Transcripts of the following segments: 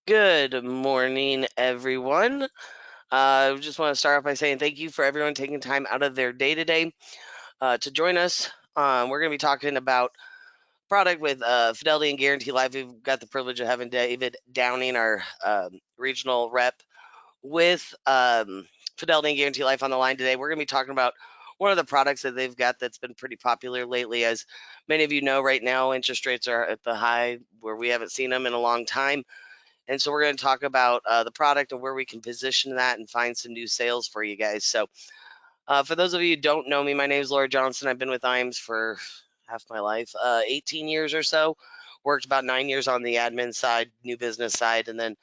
Good morning, everyone. I just want to start off by saying thank you for everyone taking time out of their day today to join us. We're going to be talking about product with Fidelity and Guarantee Life. We've got the privilege of having David Downing, our regional rep, with Fidelity and Guarantee Life on the line today. We're going to be talking about one of the products that they've got that's been pretty popular lately. As many of you know, right now interest rates are at the high where we haven't seen them in a long time. And so we're going to talk about the product and where we can position that and find some new sales for you guys. So for those of you who don't know me, my name is Laura Johnson. I've been with IAMS for half my life, 18 years or so. Worked about 9 years on the admin side, new business side, and then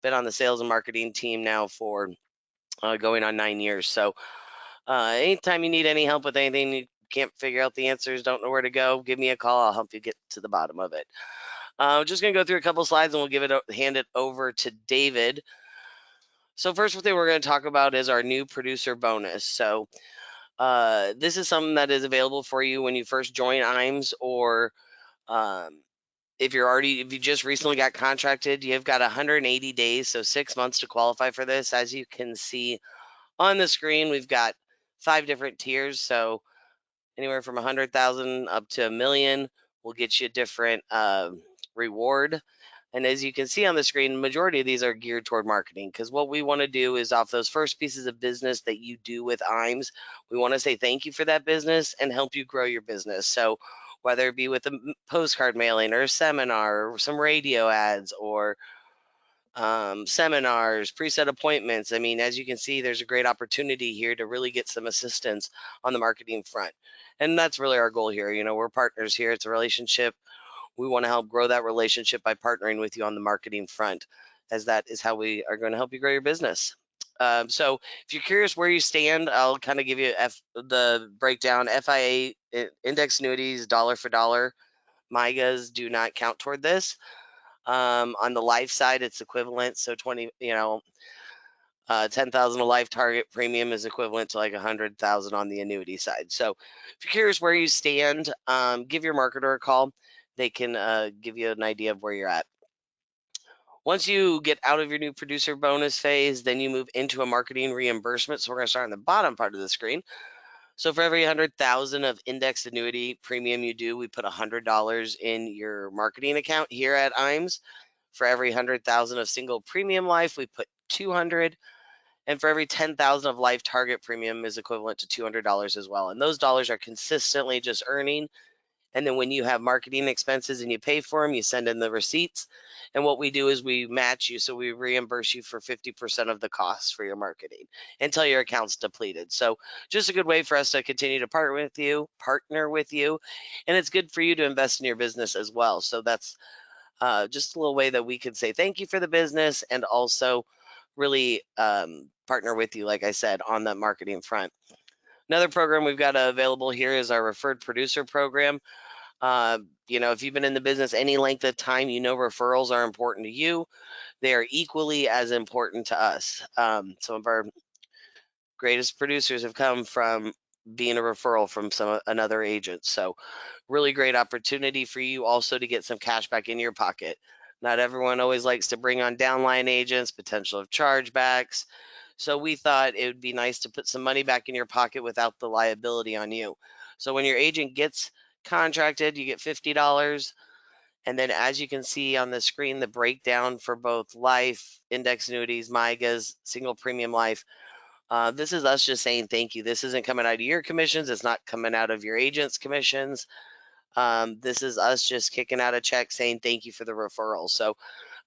been on the sales and marketing team now for going on 9 years. So anytime you need any help with anything, you can't figure out the answers, don't know where to go, give me a call. I'll help you get to the bottom of it. Just going to go through a couple slides and we'll hand it over to David. So first thing we're going to talk about is our new producer bonus. So this is something that is available for you when you first join IAMS, or um, if you just recently got contracted, you've got 180 days, so 6 months to qualify for this. As you can see on the screen, we've got 5 different tiers. So anywhere from 100,000 up to 1 million will get you a different reward. And as you can see on the screen, the majority of these are geared toward marketing, because what we want to do is, off those first pieces of business that you do with IAMS, we want to say thank you for that business and help you grow your business. So whether it be with a postcard mailing or a seminar or some radio ads or seminars, preset appointments. I mean, as you can see, there's a great opportunity here to really get some assistance on the marketing front. And that's really our goal here. We're partners here. It's a relationship. We want to help grow that relationship by partnering with you on the marketing front, as that is how we are going to help you grow your business. So if you're curious where you stand, I'll kind of give you the breakdown. FIA, index annuities, dollar for dollar. MIGAs do not count toward this. On the life side, it's equivalent. So 10,000 a life target premium is equivalent to like 100,000 on the annuity side. So if you're curious where you stand, give your marketer a call. They can give you an idea of where you're at. Once you get out of your new producer bonus phase, then you move into a marketing reimbursement. So we're going to start on the bottom part of the screen. So for every 100,000 of indexed annuity premium you do, we put $100 in your marketing account here at IAMS. For every 100,000 of single premium life, we put 200. And for every 10,000 of life target premium is equivalent to $200 as well. And those dollars are consistently just earning. And then when you have marketing expenses and you pay for them, you send in the receipts. And what we do is we match you. So we reimburse you for 50% of the costs for your marketing until your account's depleted. So just a good way for us to continue to partner with you. And it's good for you to invest in your business as well. So that's just a little way that we could say thank you for the business and also really partner with you, like I said, on the marketing front. Another program we've got available here is our referred producer program. If you've been in the business any length of time, referrals are important to you. They are equally as important to us. Some of our greatest producers have come from being a referral from another agent. So really great opportunity for you also to get some cash back in your pocket. Not everyone always likes to bring on downline agents, potential of chargebacks. So we thought it would be nice to put some money back in your pocket without the liability on you. So when your agent gets contracted, you get $50. And then as you can see on the screen, the breakdown for both life, index annuities, MIGAs, single premium life. This is us just saying thank you. This isn't coming out of your commissions. It's not coming out of your agent's commissions. This is us just kicking out a check saying thank you for the referral. So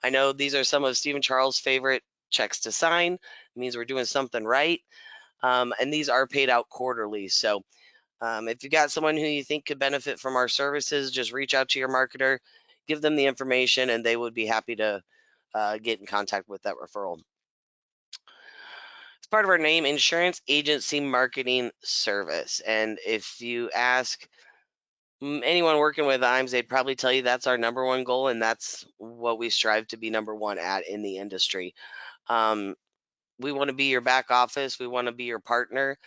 I know these are some of Stephen Charles' favorite checks to sign. It means we're doing something right. And these are paid out quarterly. So if you got someone who you think could benefit from our services, just reach out to your marketer, give them the information, and they would be happy to get in contact with that referral. It's part of our name, Insurance Agency Marketing Service. And if you ask anyone working with IAMS, they'd probably tell you that's our number one goal, and that's what we strive to be number one at in the industry. We want to be your back office. We want to be your partner.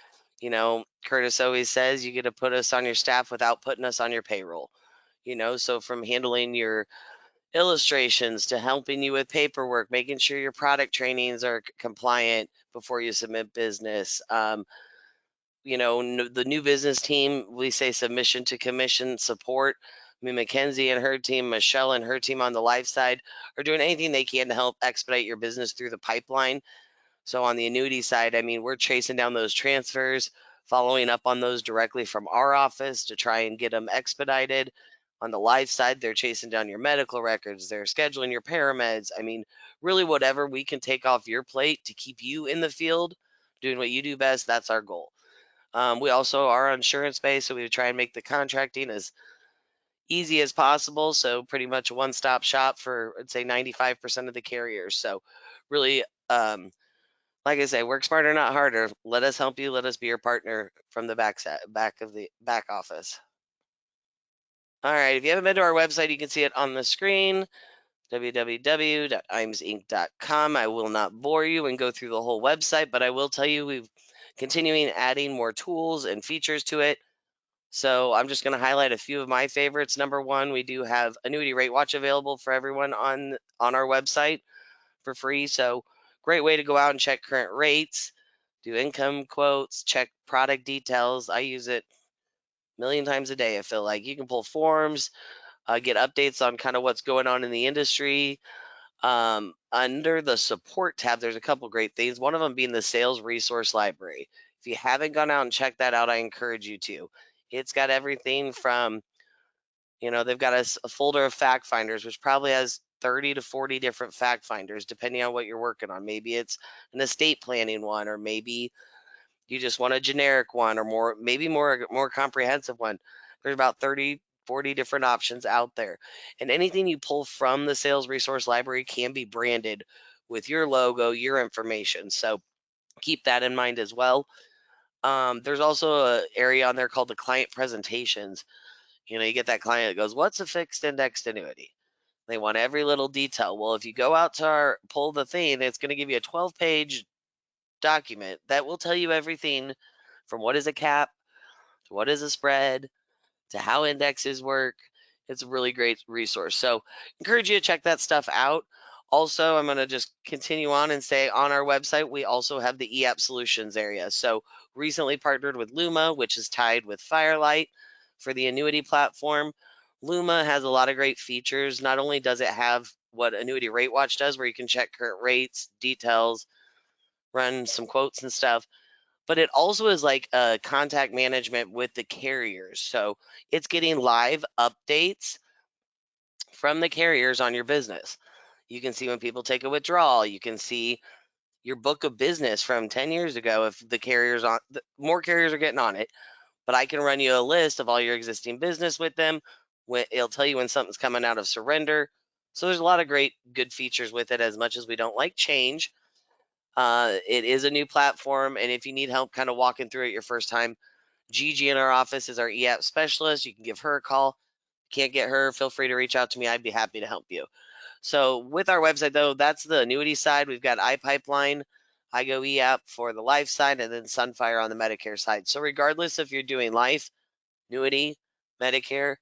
Curtis always says you get to put us on your staff without putting us on your payroll. So from handling your illustrations to helping you with paperwork, making sure your product trainings are compliant before you submit business. The new business team, we say submission to commission support. I mean, Mackenzie and her team, Michelle and her team on the life side are doing anything they can to help expedite your business through the pipeline. So on the annuity side, I mean, we're chasing down those transfers, following up on those directly from our office to try and get them expedited. On the life side, they're chasing down your medical records, they're scheduling your parameds. I mean, really, whatever we can take off your plate to keep you in the field doing what you do best, that's our goal. We also are insurance based, so we try and make the contracting as easy as possible. So pretty much a one-stop shop for, I'd say, 95% of the carriers. So really, like I say, work smarter, not harder. Let us help you. Let us be your partner from the back of the back office. All right. If you haven't been to our website, you can see it on the screen, www.imsinc.com. I will not bore you and go through the whole website, but I will tell you we've continuing adding more tools and features to it. So I'm just going to highlight a few of my favorites. Number one, we do have Annuity Rate Watch available for everyone on our website for free. So great way to go out and check current rates, do income quotes, check product details. I use it a million times a day. I feel like you can pull forms, get updates on kind of what's going on in the industry. Under the support tab, there's a couple great things. One of them being the sales resource library. If you haven't gone out and checked that out, I encourage you to. It's got everything from, they've got a folder of fact finders, which probably has 30 to 40 different fact finders, depending on what you're working on. Maybe it's an estate planning one, or maybe you just want a generic one, or maybe more comprehensive one. There's about 30, 40 different options out there. And anything you pull from the sales resource library can be branded with your logo, your information. So keep that in mind as well. There's also an area on there called the client presentations. You get that client that goes, "What's a fixed indexed annuity?" They want every little detail. Well, if you go out to pull the thing, it's going to give you a 12-page document that will tell you everything from what is a cap to what is a spread to how indexes work. It's a really great resource. So encourage you to check that stuff out. Also, I'm going to just continue on and say on our website, we also have the eApp solutions area. So recently partnered with Luma, which is tied with Firelight for the annuity platform. Luma has a lot of great features. Not only does it have what Annuity Rate Watch does, where you can check current rates, details, run some quotes and stuff, but it also is like contact management with the carriers. So it's getting live updates from the carriers on your business. You can see when people take a withdrawal. You can see your book of business from 10 years ago if the carriers on more carriers are getting on it. But I can run you a list of all your existing business with them. It'll tell you when something's coming out of surrender. So there's a lot of good features with it, as much as we don't like change. It is a new platform, and if you need help kind of walking through it your first time, Gigi in our office is our eApp specialist. You can give her a call. Can't get her, feel free to reach out to me. I'd be happy to help you. So with our website, though, that's the annuity side. We've got iPipeline, iGo eApp for the life side, and then Sunfire on the Medicare side. So regardless if you're doing life, annuity, Medicare,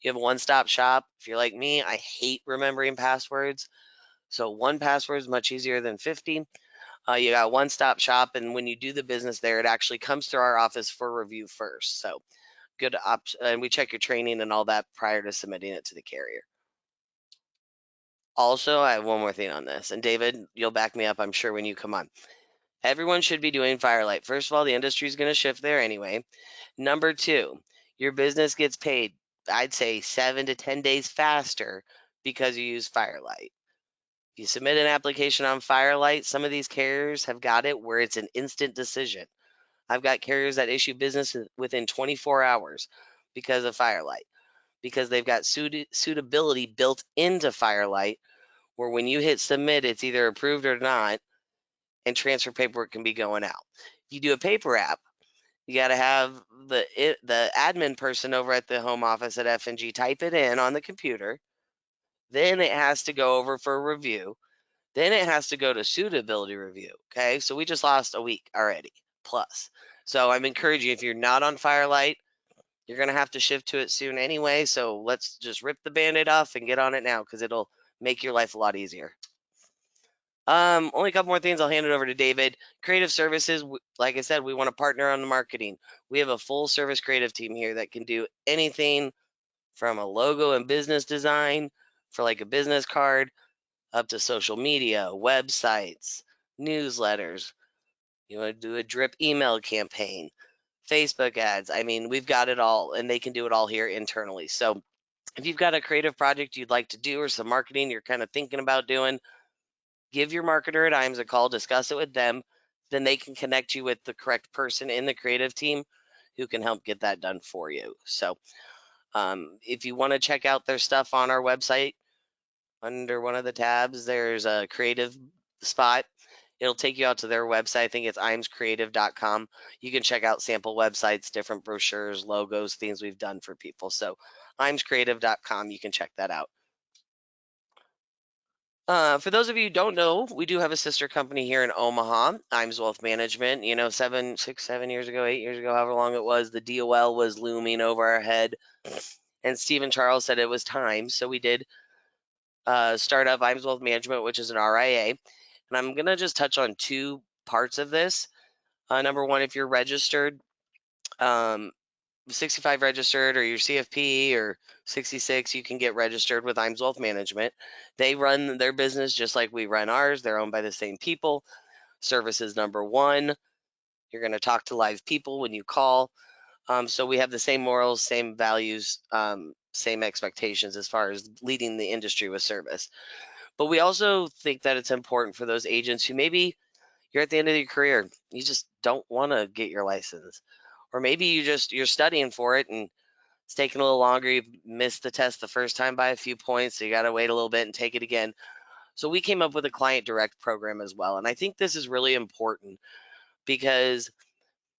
you have a one-stop shop. If you're like me, I hate remembering passwords. So one password is much easier than 50. You got a one-stop shop, and when you do the business there, it actually comes through our office for review first. So good option, and we check your training and all that prior to submitting it to the carrier. Also, I have one more thing on this, and David, you'll back me up, I'm sure, when you come on. Everyone should be doing Firelight. First of all, the industry is going to shift there anyway. Number two, your business gets paid, I'd say 7 to 10 days faster because you use Firelight. You submit an application on Firelight, some of these carriers have got it where it's an instant decision. I've got carriers that issue business within 24 hours because of Firelight, because they've got suitability built into Firelight, where when you hit submit, it's either approved or not, and transfer paperwork can be going out. If you do a paper app, you got to have the admin person over at the home office at F&G type it in on the computer. Then it has to go over for review. Then it has to go to suitability review. Okay, so we just lost a week already plus. So I'm encouraging you, if you're not on Firelight, You're going to have to shift to it soon anyway. So let's just rip the band-aid off and get on it now because it'll make your life a lot easier. Only a couple more things. I'll hand it over to David. Creative services, like I said, we want to partner on the marketing. We have a full service creative team here that can do anything from a logo and business design for like a business card up to social media, websites, newsletters. You want to do a drip email campaign, Facebook ads. I mean, we've got it all, and they can do it all here internally. So if you've got a creative project you'd like to do or some marketing you're kind of thinking about doing, give your marketer at IAMS a call, discuss it with them. Then they can connect you with the correct person in the creative team who can help get that done for you. So if you want to check out their stuff on our website, under one of the tabs, there's a creative spot. It'll take you out to their website. I think it's imscreative.com. You can check out sample websites, different brochures, logos, things we've done for people. So imscreative.com, you can check that out. For those of you who don't know, we do have a sister company here in Omaha, Imes Wealth Management. You know, 7 years ago, 8 years ago, however long it was, the DOL was looming over our head. And Stephen Charles said it was time. So we did start up Imes Wealth Management, which is an RIA. And I'm going to just touch on two parts of this. Number one, if you're registered, um, 65 registered, or your CFP or 66, you can get registered with Imes Wealth Management. They run their business just like we run ours. They're owned by the same people. Service is number one. You're going to talk to live people when you call. So we have the same morals, same values, same expectations as far as leading the industry with service. But we also think that it's important for those agents who maybe you're at the end of your career, you just don't want to get your license, or maybe you're studying for it and it's taking a little longer. You missed the test the first time by a few points, so you got to wait a little bit and take it again. So we came up with a client direct program as well, and I think this is really important because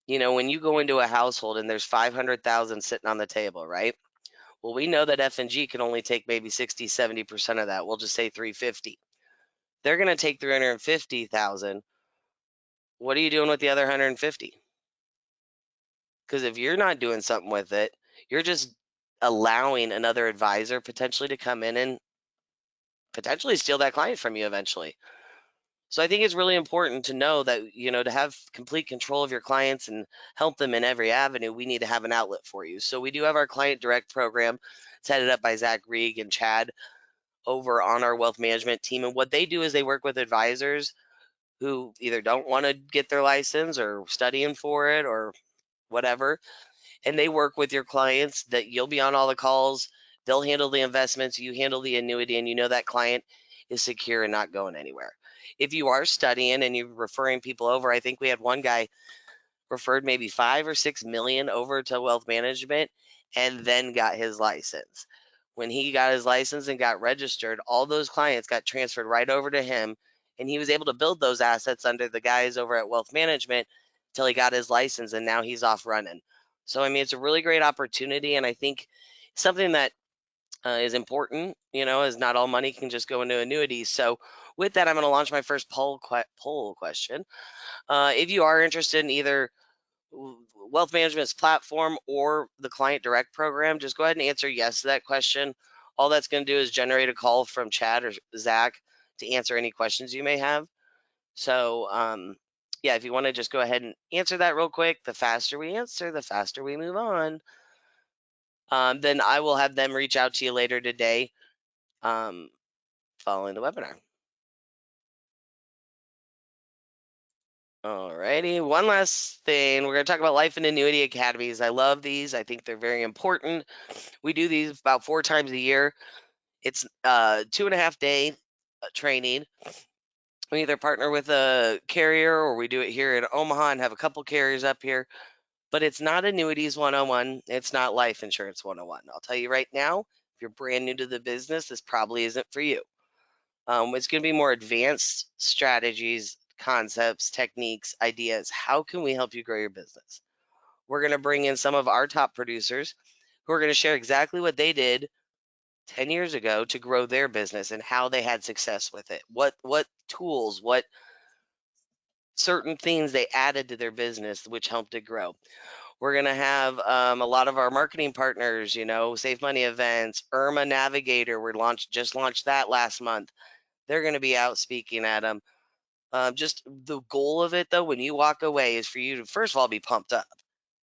when you go into a household and there's 500,000 sitting on the table, right? Well, we know that F&G can only take maybe 60-70% of that. We'll just say 350. They're going to take 350,000. What are you doing with the other 150? Because if you're not doing something with it, you're just allowing another advisor potentially to come in and potentially steal that client from you eventually. So I think it's really important to know that, to have complete control of your clients and help them in every avenue, we need to have an outlet for you. So we do have our client direct program. It's headed up by Zach Rieg and Chad over on our wealth management team. And what they do is they work with advisors who either don't want to get their license or studying for it or whatever. And they work with your clients that you'll be on all the calls. They'll handle the investments, you handle the annuity, and that client is secure and not going anywhere. If you are studying and you're referring people over, I think we had one guy referred maybe 5 or 6 million over to wealth management and then got his license. When he got his license and got registered, all those clients got transferred right over to him, and he was able to build those assets under the guys over at wealth management until he got his license, and now he's off running. So, I mean, it's a really great opportunity, and I think something that is important, is not all money can just go into annuities. So with that, I'm going to launch my first poll question. If you are interested in either wealth management's platform or the client direct program, just go ahead and answer yes to that question. All that's going to do is generate a call from Chad or Zach to answer any questions you may have. So, yeah, if you want to just go ahead and answer that real quick, the faster we answer, the faster we move on. Then I will have them reach out to you later today following the webinar. Alrighty, one last thing. We're going to talk about life and annuity academies. I love these. I think they're very important. We do these about 4 times a year. It's 2.5-day training. We either partner with a carrier or we do it here in Omaha and have a couple carriers up here. But it's not annuities 101. It's not life insurance 101. I'll tell you right now, if you're brand new to the business, this probably isn't for you. It's going to be more advanced strategies, concepts, techniques, ideas. How can we help you grow your business? We're going to bring in some of our top producers who are going to share exactly what they did 10 years ago to grow their business and how they had success with it. What tools, what certain things they added to their business which helped it grow. We're going to have a lot of our marketing partners, Save Money Events, Irma Navigator. Just launched that last month. They're going to be out speaking at them. Just the goal of it, though, when you walk away, is for you to, first of all, be pumped up,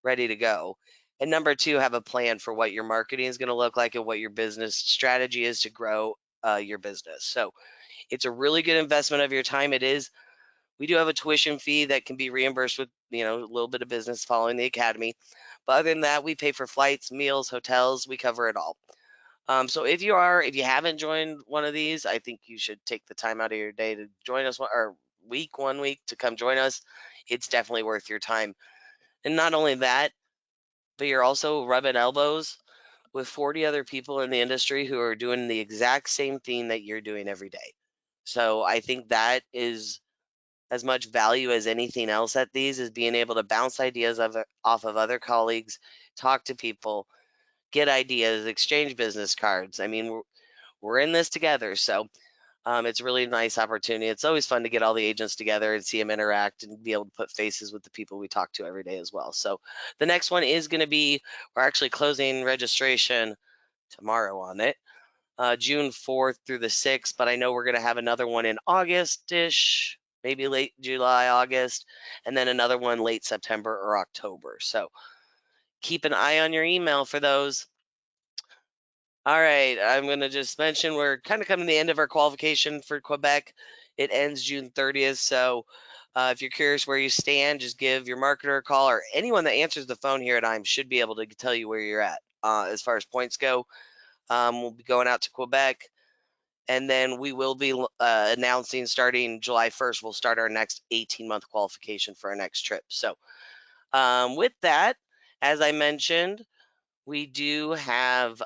ready to go. And number two, have a plan for what your marketing is going to look like and what your business strategy is to grow your business. So it's a really good investment of your time. It is. We do have a tuition fee that can be reimbursed with, a little bit of business following the academy. But other than that, we pay for flights, meals, hotels. We cover it all. So if you haven't joined one of these, I think you should take the time out of your day to join us, or one week to come join us. It's definitely worth your time. And not only that, but you're also rubbing elbows with 40 other people in the industry who are doing the exact same thing that you're doing every day. So I think that is as much value as anything else at these, is being able to bounce ideas off of other colleagues, talk to people, get ideas, exchange business cards. I mean, we're in this together. So it's a really nice opportunity. It's always fun to get all the agents together and see them interact and be able to put faces with the people we talk to every day as well. So the next one is going to be, we're actually closing registration tomorrow on it, June 4th through the 6th, but I know we're going to have another one in August-ish, maybe late July, August, and then another one late September or October. So keep an eye on your email for those. All right, I'm going to just mention we're kind of coming to the end of our qualification for Quebec. It ends June 30th, so if you're curious where you stand, just give your marketer a call, or anyone that answers the phone here at IME should be able to tell you where you're at as far as points go. We'll be going out to Quebec, and then we will be announcing starting July 1st, we'll start our next 18-month qualification for our next trip. So with that, as I mentioned, we do have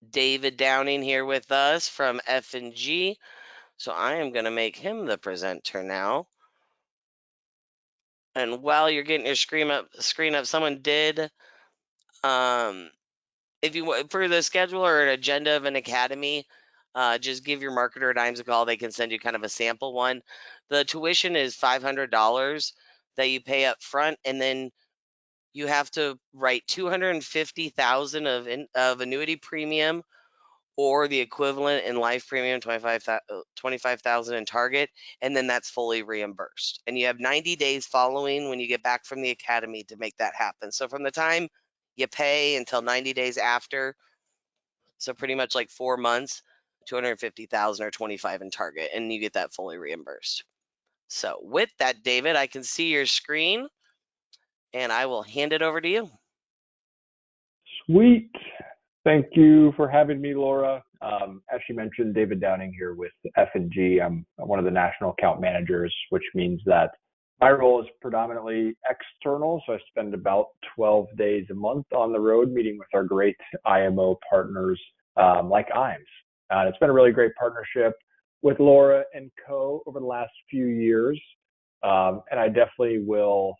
David Downing here with us from F&G. So I am going to make him the presenter now. And while you're getting your screen up, someone did, if you for the schedule or an agenda of an academy, just give your marketer at Dimes a call. They can send you kind of a sample one. The tuition is $500 that you pay up front, and then you have to write $250,000 of annuity premium, or the equivalent in life premium, 25,000 in target, and then that's fully reimbursed. And you have 90 days following when you get back from the academy to make that happen. So from the time you pay until 90 days after, so pretty much like 4 months, 250,000 or 25 in target, and you get that fully reimbursed. So with that, David, I can see your screen, and I will hand it over to you. Sweet. Thank you for having me, Laura. As she mentioned, David Downing here with F&G. I'm one of the national account managers, which means that my role is predominantly external. So I spend about 12 days a month on the road meeting with our great IMO partners like IMES. It's been a really great partnership with Laura and co over the last few years. And I definitely will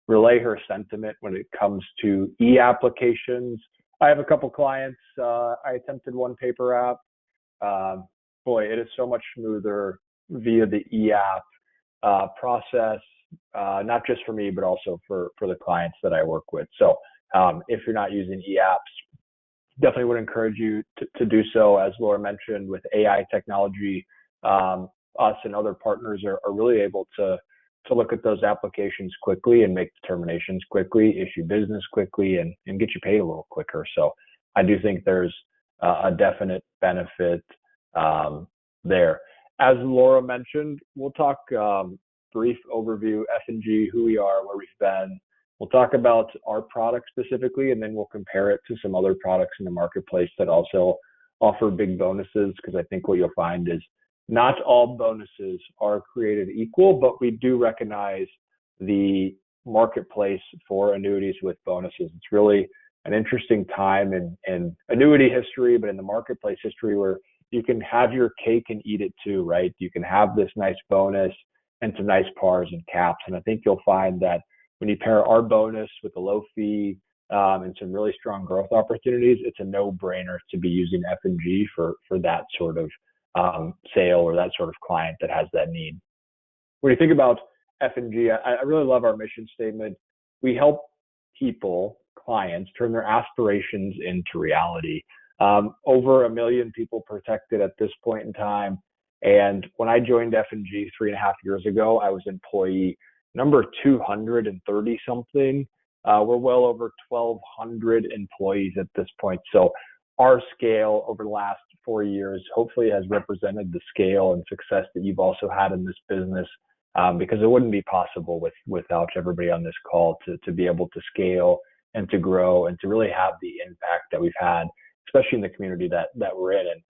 relay her sentiment when it comes to e-applications. I have a couple clients. I attempted one paper app. Boy, it is so much smoother via the e-app process, not just for me, but also for the clients that I work with. So if you're not using e-apps, definitely would encourage you to do so. As Laura mentioned, with AI technology, us and other partners are really able to look at those applications quickly and make determinations quickly, issue business quickly, and get you paid a little quicker. So I do think there's a definite benefit there. As Laura mentioned, we'll talk brief overview, F&G, who we are, where we've been. We'll talk about our product specifically, and then we'll compare it to some other products in the marketplace that also offer big bonuses, because I think what you'll find is not all bonuses are created equal, but we do recognize the marketplace for annuities with bonuses. It's really an interesting time in annuity history, but in the marketplace history, where you can have your cake and eat it too, right? You can have this nice bonus and some nice pars and caps. And I think you'll find that when you pair our bonus with a low fee and some really strong growth opportunities, it's a no-brainer to be using F&G for that sort of sale or that sort of client that has that need. When you think about F&G, I really love our mission statement. We help people, clients, turn their aspirations into reality. Over 1 million people protected at this point in time. And when I joined F&G 3.5 years ago, I was employee number 230 something. We're well over 1,200 employees at this point. So our scale over the last 4 years hopefully has represented the scale and success that you've also had in this business, because it wouldn't be possible without everybody on this call to be able to scale and to grow and to really have the impact that we've had, especially in the community that we're in. And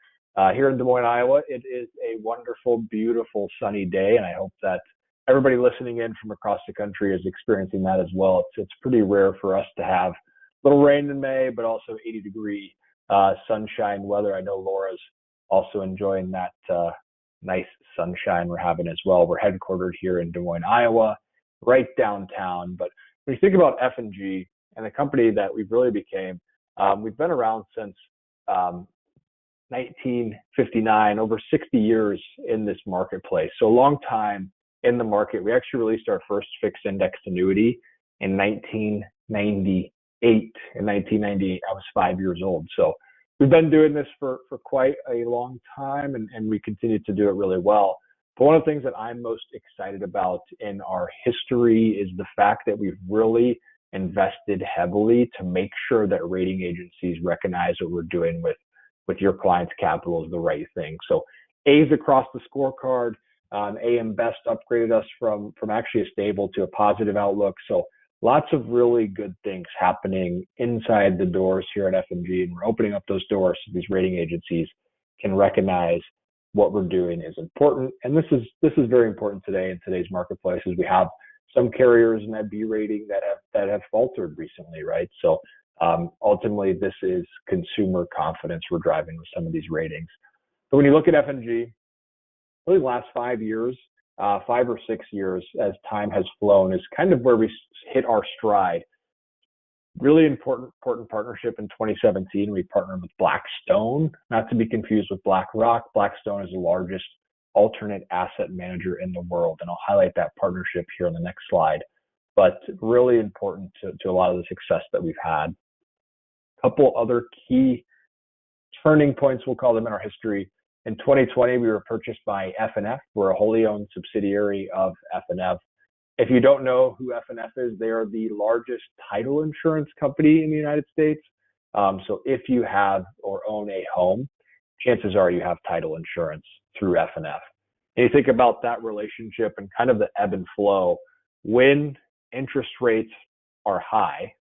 here in Des Moines, Iowa, it is a wonderful, beautiful, sunny day, and I hope that everybody listening in from across the country is experiencing that as well. It's pretty rare for us to have a little rain in May, but also 80-degree sunshine weather. I know Laura's also enjoying that nice sunshine we're having as well. We're headquartered here in Des Moines, Iowa, right downtown. But when you think about F&G and the company that we've really became, we've been around since 1959, over 60 years in this marketplace. So a long time in the market. We actually released our first fixed indexed annuity in 1998. In 1998, I was 5 years old. So we've been doing this for quite a long time, and we continue to do it really well. But one of the things that I'm most excited about in our history is the fact that we've really invested heavily to make sure that rating agencies recognize what we're doing with your client's capital is the right thing. So A's across the scorecard. AM Best upgraded us from actually a stable to a positive outlook. So lots of really good things happening inside the doors here at F&G, and we're opening up those doors so these rating agencies can recognize what we're doing is important. And this is very important today in today's marketplace, as we have some carriers in that B rating that have faltered recently, right? So ultimately, this is consumer confidence we're driving with some of these ratings. But when you look at F&G, really the last 5 years, 5 or 6 years as time has flown, is kind of where we hit our stride. Really important partnership in 2017. We partnered with Blackstone, not to be confused with BlackRock. Blackstone is the largest alternate asset manager in the world, and I'll highlight that partnership here on the next slide. But really important to a lot of the success that we've had. A couple other key turning points, we'll call them, in our history. In 2020, we were purchased by F&F. We're a wholly owned subsidiary of F&F. If you don't know who F&F is, they are the largest title insurance company in the United States. So if you have or own a home, chances are you have title insurance through F&F. And you think about that relationship and kind of the ebb and flow. When interest rates are high,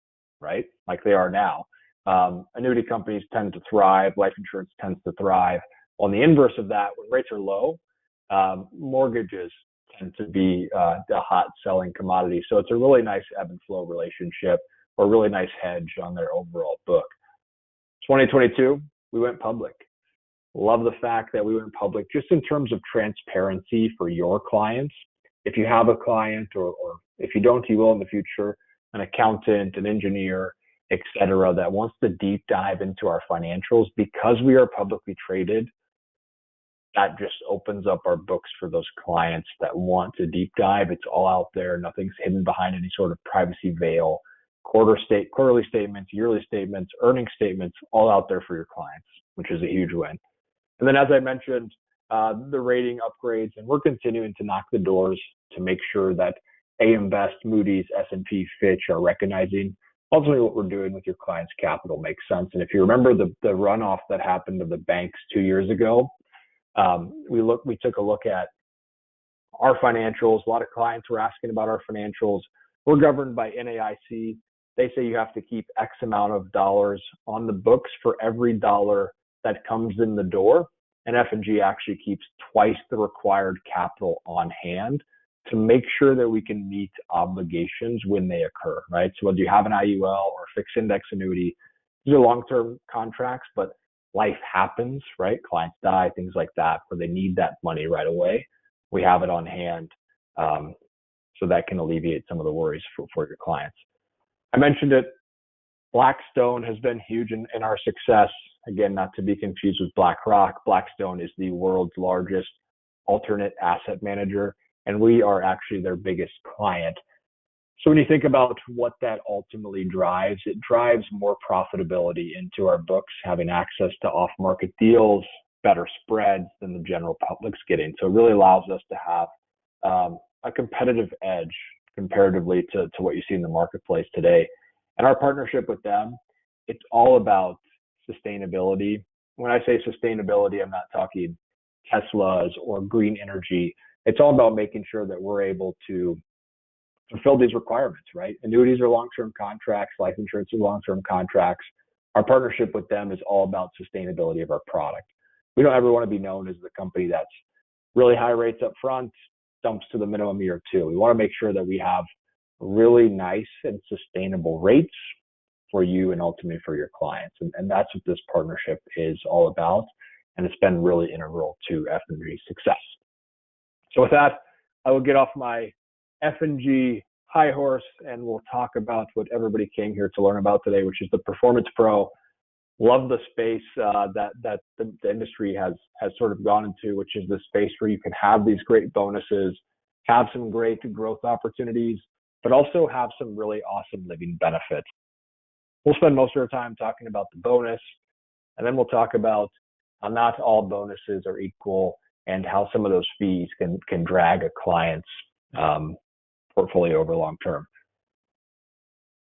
right, like they are now, annuity companies tend to thrive. Life insurance tends to thrive. On the inverse of that, when rates are low, mortgages tend to be the hot selling commodity. So it's a really nice ebb and flow relationship, or a really nice hedge on their overall book. 2022, we went public. Love the fact that we went public just in terms of transparency for your clients. If you have a client, or if you don't, you will in the future, an accountant, an engineer, etc., that wants to deep dive into our financials, because we are publicly traded, that just opens up our books for those clients that want to deep dive. It's all out there. Nothing's hidden behind any sort of privacy veil. Quarterly statements, yearly statements, earning statements, all out there for your clients, which is a huge win. And then, as I mentioned, the rating upgrades, and we're continuing to knock the doors to make sure that AM Best, Moody's, S&P, Fitch are recognizing ultimately what we're doing with your client's capital makes sense. And if you remember the runoff that happened of the banks 2 years ago, we took a look at our financials. A lot of clients were asking about our financials. We're governed by NAIC. They say you have to keep X amount of dollars on the books for every dollar that comes in the door. And F&G actually keeps twice the required capital on hand to make sure that we can meet obligations when they occur, right? So whether you have an IUL or a fixed index annuity, these are long-term contracts, but life happens, right? Clients die, things like that, where they need that money right away. We have it on hand, so that can alleviate some of the worries for your clients. I mentioned it. Blackstone has been huge in our success. Again, not to be confused with BlackRock. Blackstone is the world's largest alternate asset manager. and we are actually their biggest client. So when you think about what that ultimately drives, it drives more profitability into our books, having access to off-market deals, better spreads than the general public's getting. So it really allows us to have a competitive edge comparatively to what you see in the marketplace today. And our partnership with them, it's all about sustainability. When I say sustainability, I'm not talking Teslas or green energy. It's all about making sure that we're able to fulfill these requirements, right? Annuities are long-term contracts, life insurance is long-term contracts. Our partnership with them is all about sustainability of our product. We don't ever want to be known as the company that's really high rates up front, dumps to the minimum year two. We want to make sure that we have really nice and sustainable rates for you and ultimately for your clients. And that's what this partnership is all about. And it's been really integral to F&G's success. So with that, I will get off my F&G high horse and we'll talk about what everybody came here to learn about today, which is the Performance Pro. Love the space that the industry has sort of gone into, which is the space where you can have these great bonuses, have some great growth opportunities, but also have some really awesome living benefits. We'll spend most of our time talking about the bonus, and then we'll talk about how not all bonuses are equal and how some of those fees can drag a client's portfolio over long term.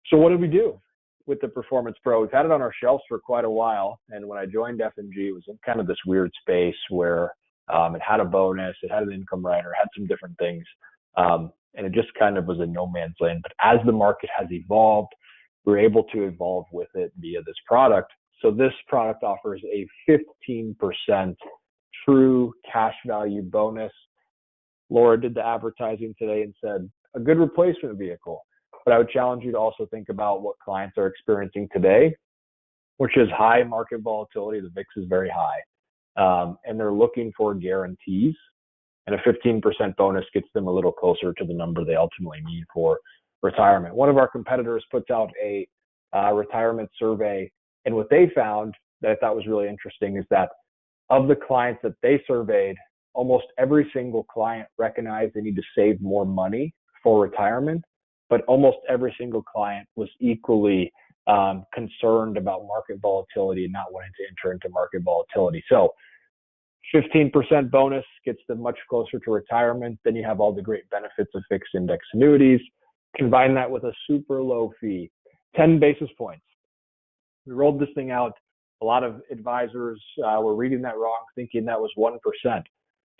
So what did we do with the Performance Pro? We've had it on our shelves for quite a while, and when I joined F&G, it was in kind of this weird space where it had a bonus, it had an income rider, it had some different things, and it just kind of was a no man's land. But as the market has evolved, we were able to evolve with it via this product. So this product offers a 15% true cash value bonus. Laura did the advertising today and said, a good replacement vehicle. But I would challenge you to also think about what clients are experiencing today, which is high market volatility. The VIX is very high, and they're looking for guarantees. And a 15% bonus gets them a little closer to the number they ultimately need for retirement. One of our competitors puts out a retirement survey, and what they found that I thought was really interesting is that of the clients that they surveyed, almost every single client recognized they need to save more money for retirement, but almost every single client was equally concerned about market volatility and not wanting to enter into market volatility. So 15% bonus gets them much closer to retirement. Then you have all the great benefits of fixed index annuities. Combine that with a super low fee, 10 basis points. We rolled this thing out. A lot of advisors were reading that wrong, thinking that was 1%.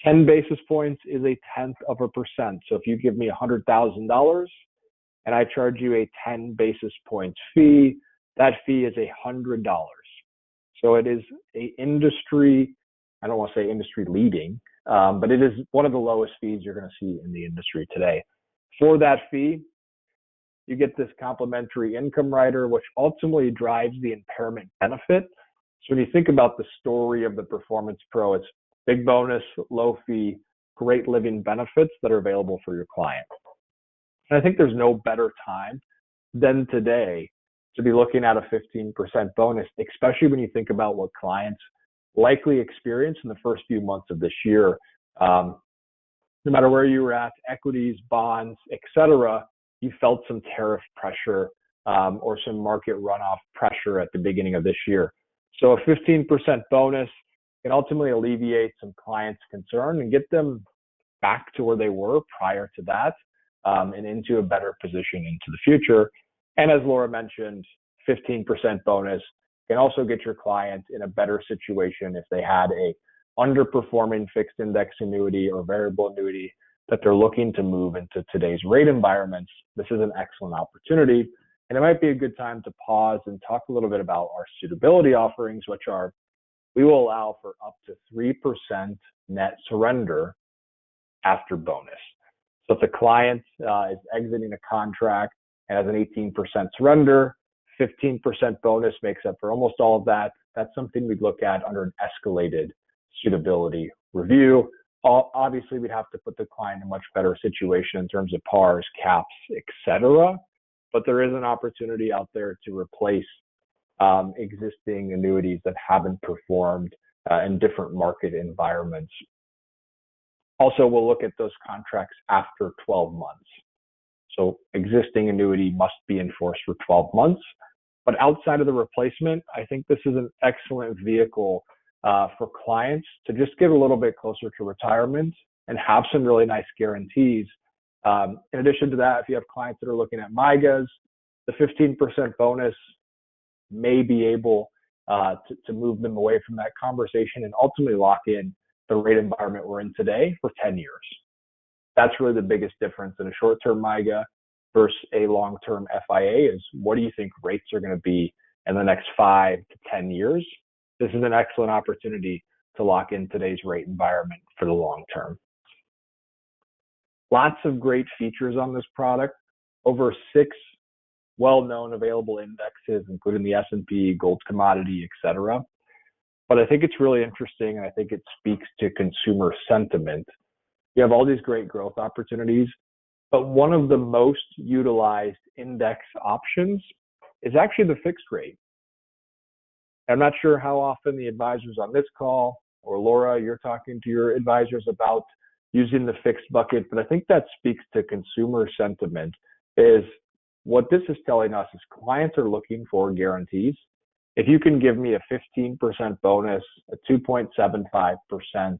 10 basis points is a tenth of a percent. So if you give me $100,000 and I charge you a 10 basis points fee, that fee is $100. So it is a industry, I don't want to say industry leading, but it is one of the lowest fees you're going to see in the industry today. For that fee, you get this complimentary income rider, which ultimately drives the impairment benefit. So when you think about the story of the Performance Pro, it's big bonus, low fee, great living benefits that are available for your client. And I think there's no better time than today to be looking at a 15% bonus, especially when you think about what clients likely experience in the first few months of this year. No matter where you were at, equities, bonds, etc., you felt some tariff pressure or some market runoff pressure at the beginning of this year. So a 15% bonus can ultimately alleviate some clients' concern and get them back to where they were prior to that and into a better position into the future. And as Laura mentioned, 15% bonus can also get your client in a better situation if they had a underperforming fixed index annuity or variable annuity that they're looking to move into today's rate environments. This is an excellent opportunity. And it might be a good time to pause and talk a little bit about our suitability offerings, which are, we will allow for up to 3% net surrender after bonus. So if the client is exiting a contract and has an 18% surrender, 15% bonus makes up for almost all of that. That's something we'd look at under an escalated suitability review. Obviously, we'd have to put the client in a much better situation in terms of pars, caps, etc. But there is an opportunity out there to replace existing annuities that haven't performed in different market environments. Also, we'll look at those contracts after 12 months. So existing annuity must be in force for 12 months. But outside of the replacement, I think this is an excellent vehicle for clients to just get a little bit closer to retirement and have some really nice guarantees. In addition to that, if you have clients that are looking at MIGAs, the 15% bonus may be able to move them away from that conversation and ultimately lock in the rate environment we're in today for 10 years. That's really the biggest difference in a short-term MIGA versus a long-term FIA is what do you think rates are going to be in the next 5 to 10 years? This is an excellent opportunity to lock in today's rate environment for the long term. Lots of great features on this product. Over 6 well-known available indexes, including the S&P, gold commodity, etc. But I think it's really interesting, and I think it speaks to consumer sentiment. You have all these great growth opportunities, but one of the most utilized index options is actually the fixed rate. I'm not sure how often the advisors on this call, or Laura, you're talking to your advisors about using the fixed bucket, but I think that speaks to consumer sentiment. Is what this is telling us is clients are looking for guarantees. If you can give me a 15% bonus, a 2.75%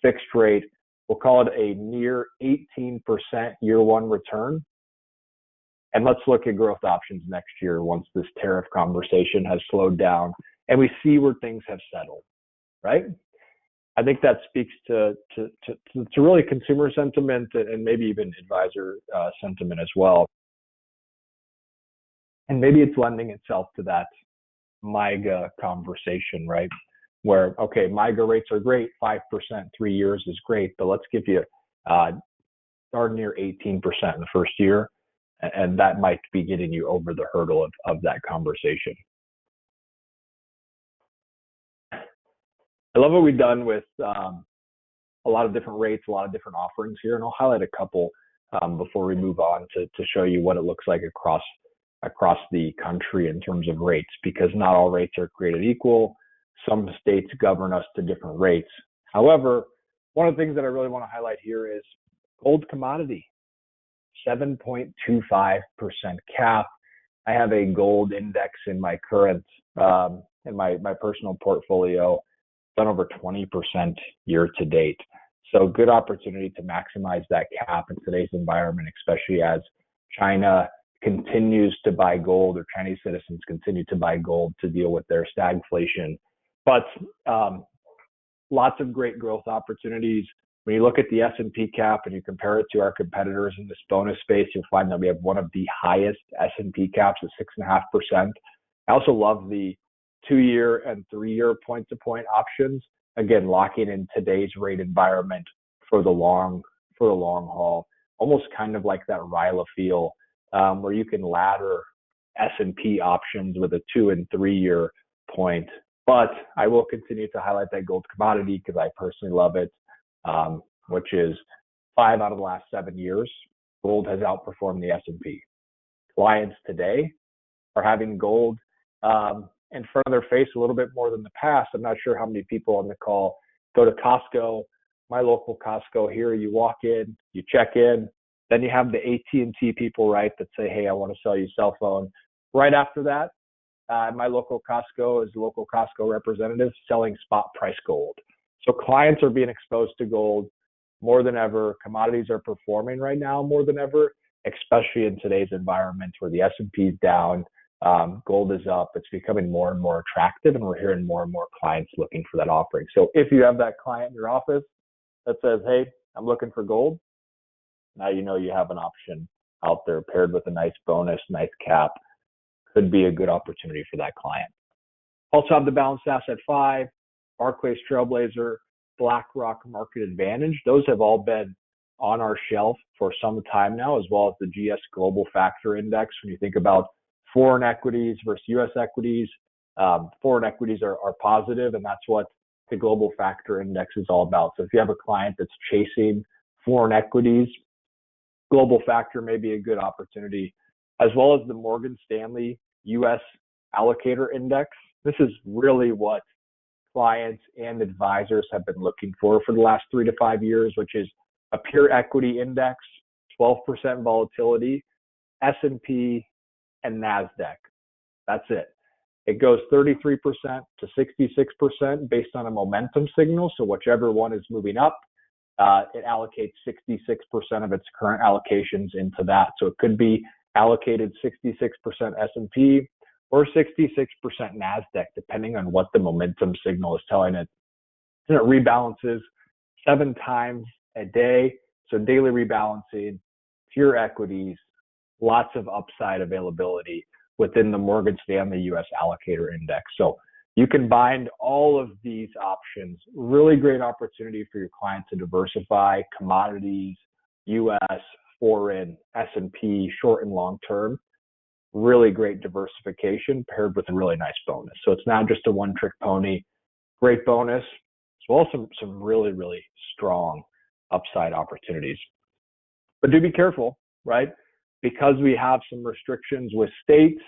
fixed rate, we'll call it a near 18% year one return. And let's look at growth options next year once this tariff conversation has slowed down and we see where things have settled, right? I think that speaks to really consumer sentiment and maybe even advisor sentiment as well. And maybe it's lending itself to that MIGA conversation, right? Where, okay, MIGA rates are great, 5%, 3 years is great, but let's give you darn near 18% in the first year. And that might be getting you over the hurdle of that conversation. I love what we've done with a lot of different rates, a lot of different offerings here, and I'll highlight a couple before we move on to show you what it looks like across the country in terms of rates, because not all rates are created equal. Some states govern us to different rates. However, one of the things that I really want to highlight here is gold commodity, 7.25% cap. I have a gold index in my current, in my personal portfolio, done over 20% year to date. So good opportunity to maximize that cap in today's environment, especially as China continues to buy gold, or Chinese citizens continue to buy gold to deal with their stagflation. But lots of great growth opportunities. When you look at the S&P cap and you compare it to our competitors in this bonus space, you'll find that we have one of the highest S&P caps at 6.5%. I also love the 2-year and 3-year point-to-point options. Again, locking in today's rate environment for the long haul, almost kind of like that RILA feel, where you can ladder S&P options with a 2 and 3-year point. But I will continue to highlight that gold commodity because I personally love it, which is 5 out of the last 7 years, gold has outperformed the S&P. Clients today are having gold in front of their face a little bit more than the past. I'm not sure how many people on the call go to Costco, my local Costco here. You walk in, you check in, then you have the AT&T people, right, that say, hey, I want to sell you a cell phone. Right after that, my local Costco is a local Costco representative selling spot price gold. So clients are being exposed to gold more than ever. Commodities are performing right now more than ever, especially in today's environment where the S&P is down, gold is up. It's becoming more and more attractive, and we're hearing more and more clients looking for that offering. So if you have that client in your office that says, hey, I'm looking for gold, now you know you have an option out there paired with a nice bonus, nice cap. Could be a good opportunity for that client. Also have the Balanced Asset 5, Barclays Trailblazer, BlackRock Market Advantage. Those have all been on our shelf for some time now, as well as the GS Global Factor Index. When you think about foreign equities versus U.S. equities, foreign equities are positive, and that's what the Global Factor Index is all about. So if you have a client that's chasing foreign equities, Global Factor may be a good opportunity, as well as the Morgan Stanley U.S. Allocator Index. This is really what clients and advisors have been looking for the last 3 to 5 years, which is a pure equity index, 12% volatility, S&P, and NASDAQ. That's it. It goes 33% to 66% based on a momentum signal. So whichever one is moving up, it allocates 66% of its current allocations into that. So it could be allocated 66% S&P or 66% NASDAQ, depending on what the momentum signal is telling it. And it rebalances 7 times a day. So daily rebalancing, pure equities, lots of upside availability within the Morgan Stanley US Allocator Index. So you can bind all of these options. Really great opportunity for your client to diversify commodities, US, foreign, S&P, short and long term. Really great diversification paired with a really nice bonus. So it's not just a one-trick pony. Great bonus, as well as some really, really strong upside opportunities. But do be careful, right? Because we have some restrictions with states,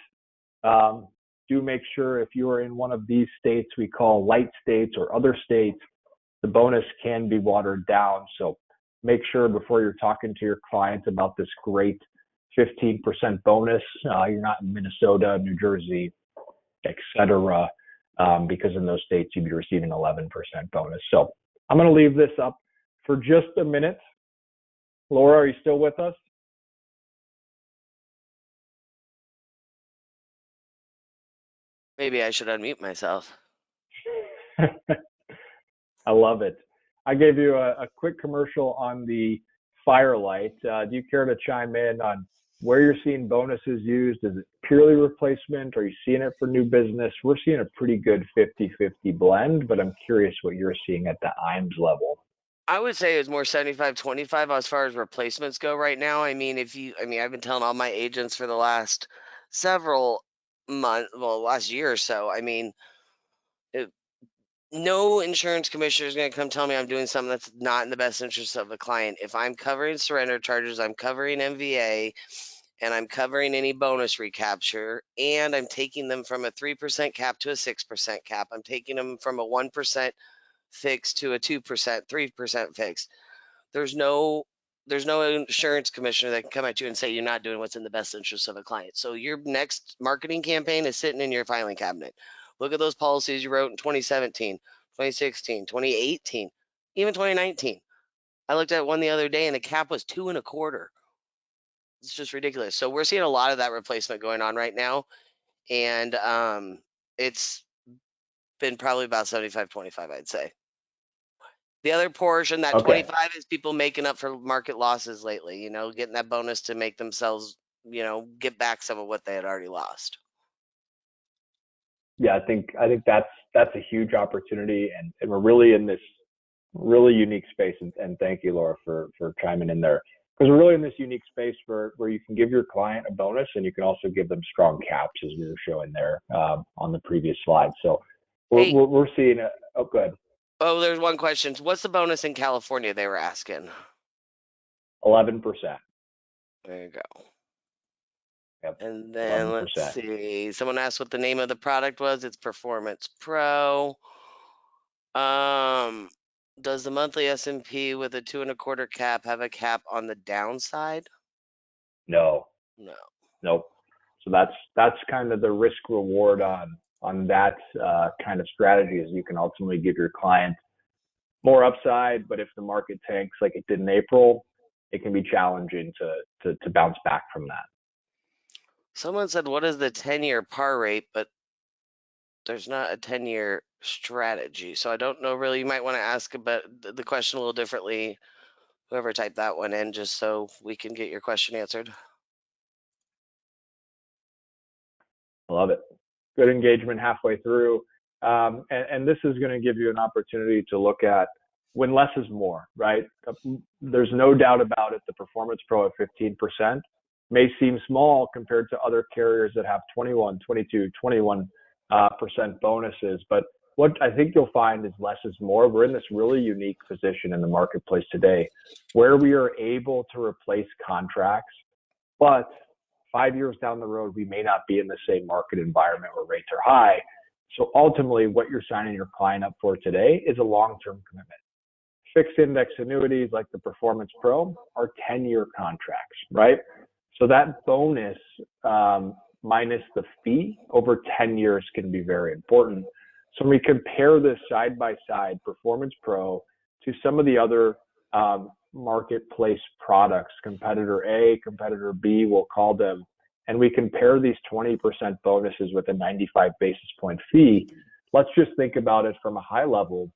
do make sure if you are in one of these states we call light states or other states, the bonus can be watered down. So make sure before you're talking to your clients about this great 15% bonus, you're not in Minnesota, New Jersey, etc., because in those states you'd be receiving 11% bonus. So I'm going to leave this up for just a minute. Laura, are you still with us? Maybe I should unmute myself. I love it. I gave you a quick commercial on the Firelight. Do you care to chime in on where you're seeing bonuses used? Is it purely replacement? Are you seeing it for new business? We're seeing a pretty good 50-50 blend, but I'm curious what you're seeing at the IMS level. I would say it's more 75-25 as far as replacements go right now. I've been telling all my agents for the last several months, well, last year or so. No insurance commissioner is going to come tell me I'm doing something that's not in the best interest of the client. If I'm covering surrender charges, I'm covering MVA, and I'm covering any bonus recapture, and I'm taking them from a 3% cap to a 6% cap. I'm taking them from a 1% fixed to a 2%, 3% fixed. There's no insurance commissioner that can come at you and say you're not doing what's in the best interest of a client. So your next marketing campaign is sitting in your filing cabinet. Look at those policies you wrote in 2017, 2016, 2018, even 2019. I looked at one the other day and the cap was 2.25. It's just ridiculous. So we're seeing a lot of that replacement going on right now, and it's been probably about 75-25, I'd say. The other portion, that Okay. 25, is people making up for market losses lately, getting that bonus to make themselves, get back some of what they had already lost. Yeah, I think that's a huge opportunity, and we're really in this really unique space. And thank you, Laura, for chiming in there, because we're really in this unique space where you can give your client a bonus and you can also give them strong caps, as we were showing there on the previous slide. So Hey, we're seeing a good there's one question. What's the bonus in California they were asking? 11%. There you go. Yep, And then let's 11%. see. Someone asked what the name of the product was. It's Performance Pro. Um, does the monthly S&P with a 2.25 cap have a cap on the downside? No, No. nope. So that's kind of the risk reward on that kind of strategy, is you can ultimately give your client more upside, but if the market tanks like it did in April, it can be challenging to bounce back from that. Someone said, what is the 10-year par rate? But there's not a 10-year strategy. So I don't know really. You might want to ask about the question a little differently, whoever typed that one in, just so we can get your question answered. I love it. Good engagement halfway through. And this is going to give you an opportunity to look at when less is more, right? There's no doubt about it. The Performance Pro at 15% may seem small compared to other carriers that have 21, 22, 21% bonuses. But what I think you'll find is less is more. We're in this really unique position in the marketplace today where we are able to replace contracts, but 5 years down the road, we may not be in the same market environment where rates are high. So ultimately, what you're signing your client up for today is a long-term commitment. Fixed index annuities like the Performance Pro are 10-year contracts, right? So that bonus minus the fee over 10 years can be very important. So when we compare this side by side, Performance Pro, to some of the other marketplace products, competitor A, competitor B, we'll call them, and we compare these 20% bonuses with a 95 basis point fee, let's just think about it from a high level,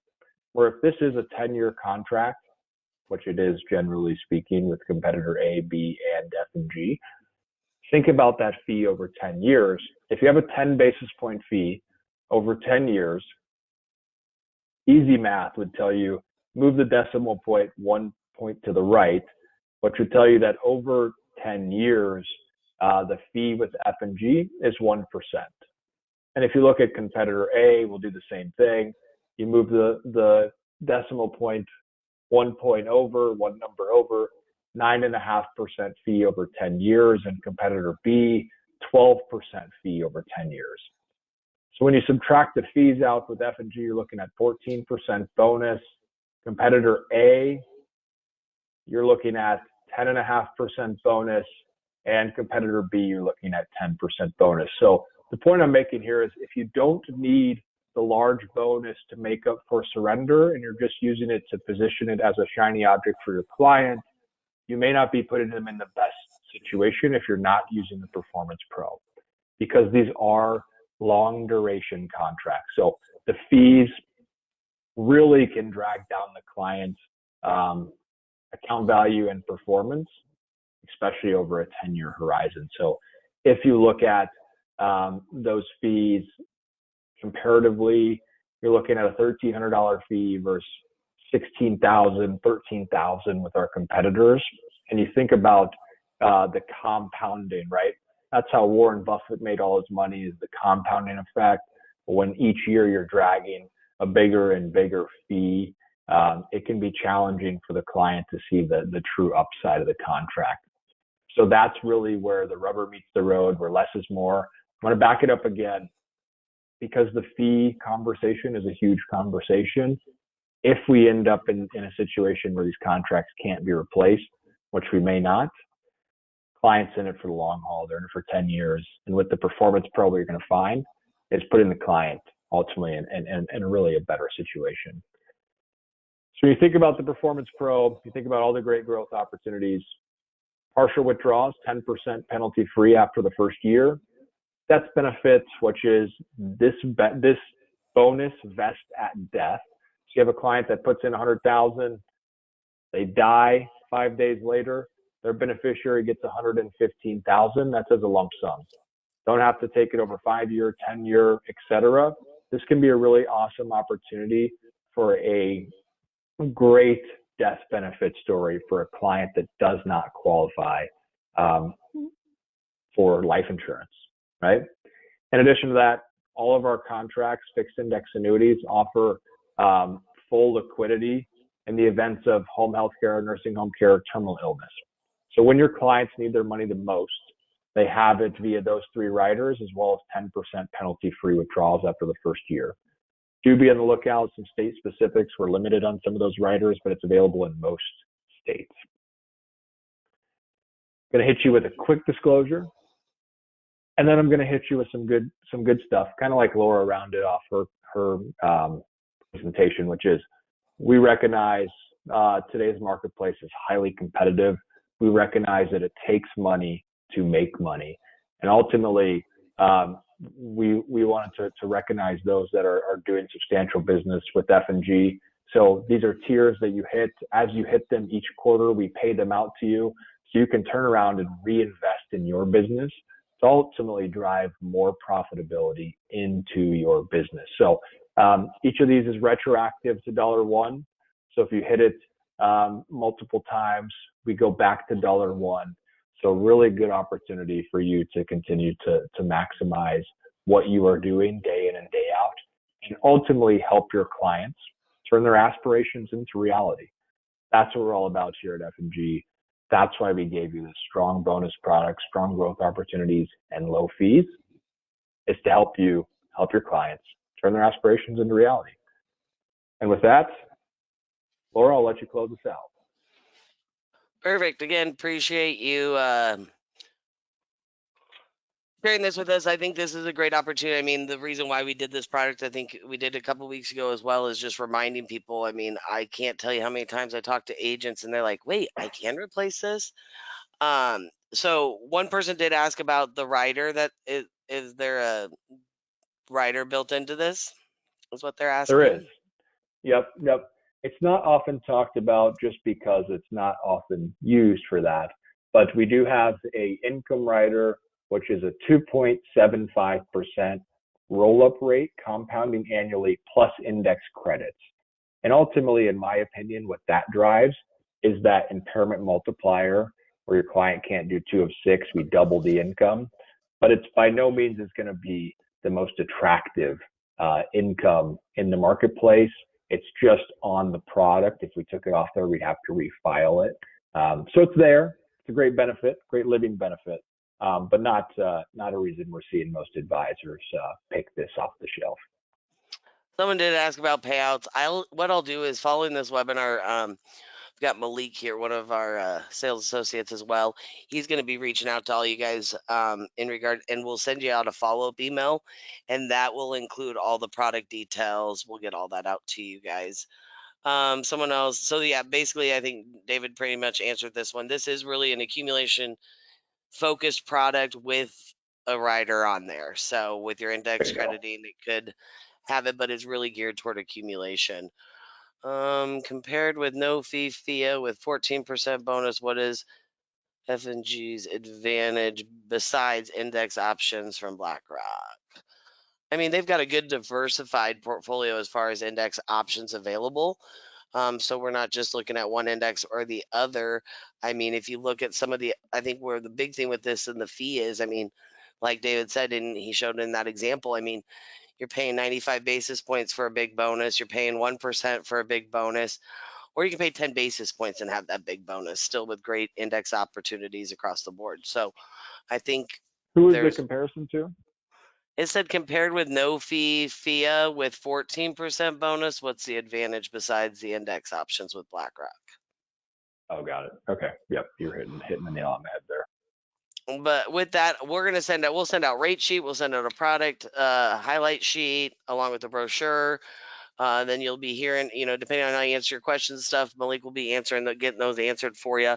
where if this is a 10-year contract, which it is generally speaking with competitor A, B, and F and G, think about that fee over 10 years. If you have a 10 basis point fee over 10 years, easy math would tell you move the decimal point 1 point to the right, which would tell you that over 10 years, the fee with F&G is 1%. And if you look at competitor A, we'll do the same thing. You move the decimal point 1 point over, one number over, 9.5% fee over 10 years, and competitor B, 12% fee over 10 years. So when you subtract the fees out with F&G, you're looking at 14% bonus. Competitor A, you're looking at 10.5% bonus, and competitor B, you're looking at 10% bonus. So the point I'm making here is if you don't need the large bonus to make up for surrender and you're just using it to position it as a shiny object for your client, you may not be putting them in the best situation if you're not using the Performance Pro, because these are long duration contracts. So the fees really can drag down the client's account value and performance, especially over a 10-year horizon. So if you look at those fees comparatively, you're looking at a $1,300 fee versus $16,000, $13,000 with our competitors. And you think about the compounding, right? That's how Warren Buffett made all his money, is the compounding effect. When each year you're dragging a bigger and bigger fee, it can be challenging for the client to see the true upside of the contract. So that's really where the rubber meets the road, where less is more. I'm going to back it up again, because the fee conversation is a huge conversation. If we end up in a situation where these contracts can't be replaced, which we may not, clients in it for the long haul, they're in it for 10 years. And with the Performance Pro, what you're going to find is putting the client ultimately in really a better situation. So when you think about the Performance Pro, you think about all the great growth opportunities. Partial withdrawals, 10% penalty free after the first year. Death benefits, which is this bonus vest at death. So you have a client that puts in $100,000, they die 5 days later, their beneficiary gets $115,000. That's as a lump sum. Don't have to take it over 5 year, 10 year, etc. This can be a really awesome opportunity for a great death benefit story for a client that does not qualify for life insurance, right? In addition to that, all of our contracts, fixed index annuities, offer full liquidity in the events of home health care, nursing home care, terminal illness. So when your clients need their money the most, they have it via those three riders, as well as 10% penalty-free withdrawals after the first year. Do be on the lookout. Some state specifics, we're limited on some of those riders, but it's available in most states. I'm going to hit you with a quick disclosure, and then I'm going to hit you with some good stuff, kind of like Laura rounded off her presentation, which is we recognize today's marketplace is highly competitive. We recognize that it takes money to make money, and ultimately we wanted to recognize those that are doing substantial business with F&G. So these are tiers that you hit. As you hit them each quarter, we pay them out to you, so you can turn around and reinvest in your business to ultimately drive more profitability into your business. So each of these is retroactive to $1. So if you hit it multiple times, we go back to $1. So really good opportunity for you to continue to maximize what you are doing day in and day out, and ultimately help your clients turn their aspirations into reality. That's what we're all about here at F&G. That's why we gave you this strong bonus product, strong growth opportunities, and low fees. Is to help your clients turn their aspirations into reality. And with that, Laura, I'll let you close us out. Perfect. Again, appreciate you sharing this with us. I think this is a great opportunity. I mean, the reason why we did this product, I think we did a couple weeks ago as well, is just reminding people. I mean, I can't tell you how many times I talk to agents and they're like, "Wait, I can replace this." So one person did ask about the rider. That is there a rider built into this? Is what they're There is. asking. Yep, yep. It's not often talked about just because it's not often used for that. But we do have a income rider, which is a 2.75% roll-up rate, compounding annually plus index credits. And ultimately, in my opinion, what that drives is that impairment multiplier where your client can't do two of six, we double the income. But it's by no means is going to be the most attractive income in the marketplace. It's just on the product. If we took it off there, we'd have to refile it. So it's there. It's a great benefit, great living benefit, but not a reason we're seeing most advisors pick this off the shelf. Someone did ask about payouts. What I'll do is following this webinar. We've got Malik here, one of our sales associates as well. He's going to be reaching out to all you guys in regard, and we'll send you out a follow-up email, and that will include all the product details. We'll get all that out to you guys. Someone else. So yeah, basically, I think David pretty much answered this one. This is really an accumulation focused product with a rider on there. So with your There index you go. crediting, it could have it, but it's really geared toward accumulation. Compared with no fee FIA with 14% bonus, what is F&G's advantage besides index options from BlackRock? I mean, they've got a good diversified portfolio as far as index options available. So we're not just looking at one index or the other. I mean, if you look at some of the, I think where the big thing with this and the fee is, I mean, like David said, and he showed in that example, I mean, you're paying 95 basis points for a big bonus, you're paying 1% for a big bonus, or you can pay 10 basis points and have that big bonus still with great index opportunities across the board. So I think Who is the there's, comparison to? it said compared with no fee FIA with 14% bonus, what's the advantage besides the index options with BlackRock? Oh, got it. Okay. Yep. You're hitting the nail on the head there. But with that, we'll send out rate sheet, we'll send out a product highlight sheet along with the brochure. Then you'll be hearing, depending on how you answer your questions and stuff, Malik will be getting those answered for you.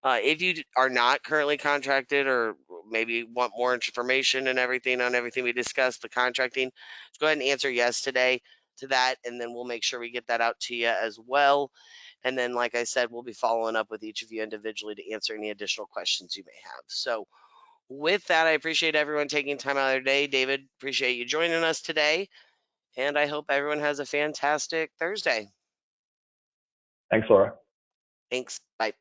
If you are not currently contracted or maybe want more information and everything on everything we discussed, the contracting, just go ahead and answer yes today to that, and then we'll make sure we get that out to you as well. And then, like I said, we'll be following up with each of you individually to answer any additional questions you may have. So, with that, I appreciate everyone taking time out of their day. David, appreciate you joining us today, and I hope everyone has a fantastic Thursday. Thanks, Laura. Thanks. Bye.